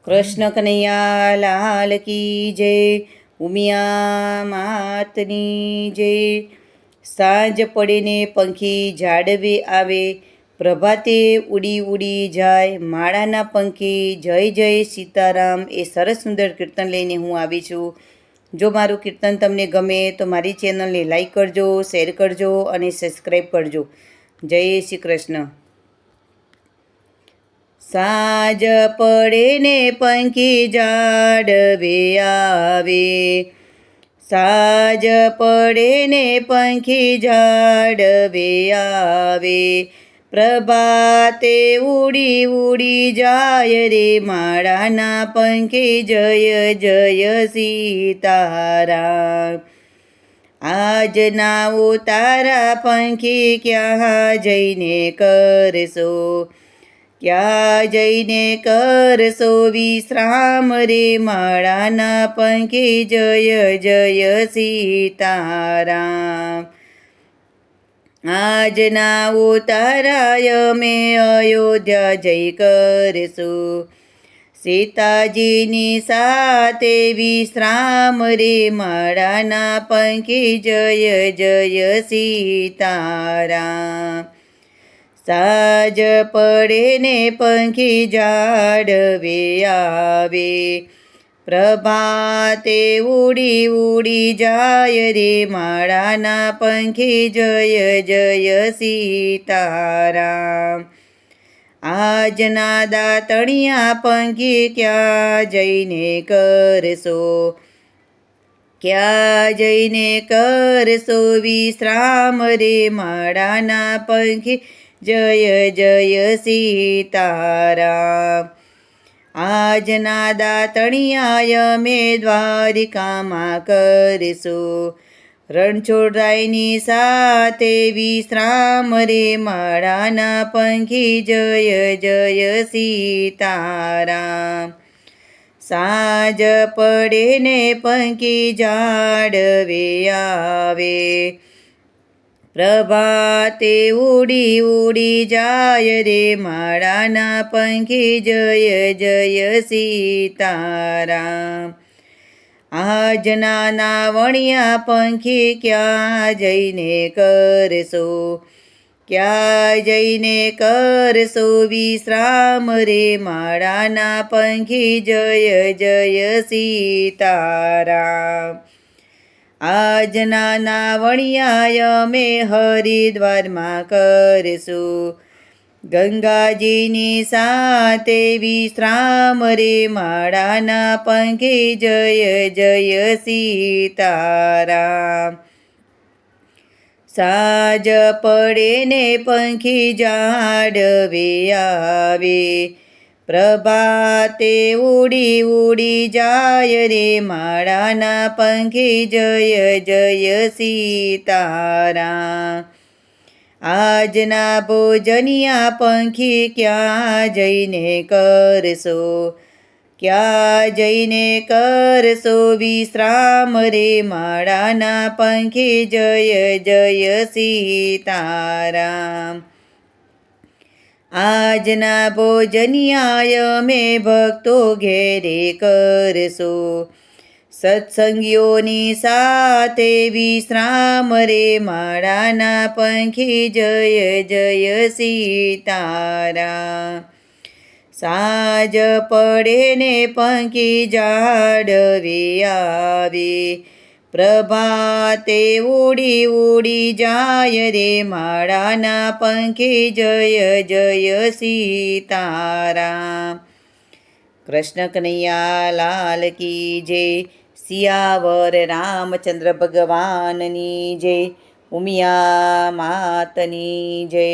કૃષ્ણ કનૈયા લાલ કી જય, ઉમિયા માતની જય। સાંજ પડે ને પંખી ઝાડવે આવે, પ્રભાતે ઉડી ઉડી જાય, માળાના પંખી જય જય સીતારામ। એ સરસ સુંદર કીર્તન લઈને હું આવી છું। જો મારું કીર્તન તમને ગમે તો મારી ચેનલને લાઈક કરજો, શેર કરજો અને સબસ્ક્રાઈબ કરજો। જય શ્રી કૃષ્ણ। સાંજ પડે ને પંખી ઝાડવે આવે, સાંજ પડે ને પંખી ઝાડવે આવે, પ્રભાતે ઉડી ઉડી જાય રે, માળાના પંખી જય જય સીતારામ। આજના ઉતારા પંખી ક્યાં જઈને કરશો, ક્યાં જઈને કરશો વિશ્રામ રે, માળાના પંખી જય જય સીતારામ। આજના ઉતારાય મેં અયોધ્યા જઈ કરશું, સીતાજીની સાથે વિશ્રામ રે, માળાના પંખી જય જય સીતારામ। સાંજ પડે ને પંખી ઝાડવે આવે, પ્રભાતે ઉડી ઉડી જાય રે, માળાના પંખી જય જય સીતારામ। આજના દાતણિયા પંખી ક્યાં જઈને કરશો, ક્યાં જઈને કરશો વિશ્રામ રે, માળાના પંખી જય જય સીતારામ। આજના દાતણિયા મેં દ્વારિકામાં કરશું, રણછોડરાયની સાથે વિશ્રામ રે, માળાના પંખી જય જય સીતારામ। સાંજ પડે ને પંખી ઝાડવે આવે, પ્રભાતે ઉડી ઉડી જાય રે, માળાના પંખી જય જય સીતારામ। આજના નાવણિયા પંખી ક્યાં જઈને કરશો, ક્યાં જઈને કરશો વિશ્રામ રે, માળાના પંખી જય જય સીતારામ। આજના નાવણિયા મેં હરિદ્વારમાં કરશું, ગંગાજીની સાથે વિશ્રામ રે, માળાના પંખી જય જય સીતારામ। સાંજ પડે ને પંખી ઝાડવે આવે, પ્રભાતે ઉડી ઉડી જાય રે, માળાના પંખી જય જય સીતારામ। આજના ભોજનિયા પંખી ક્યાં જઈને કરશો, ક્યાં જઈને કરશો વિશ્રામ રે, માળાના પંખી જય જય સીતારામ। આજના ભોજનિયા મેં ભક્તો ઘેરે કરશું, સત્સંગીઓની સાથે વિશ્રામ રે, માળાના પંખી જય જય સીતારામ। સાંજ પડે ને પંખી ઝાડવે આવે, પ્રભાતે ઉડી ઉડી જાય રે, માળાના પંખી જય જય સીતારામ। કૃષ્ણ કનૈયા લાલ કી જય, સિયાવર રામચંદ્ર ભગવાનની જય, ઉમિયા માતની જય।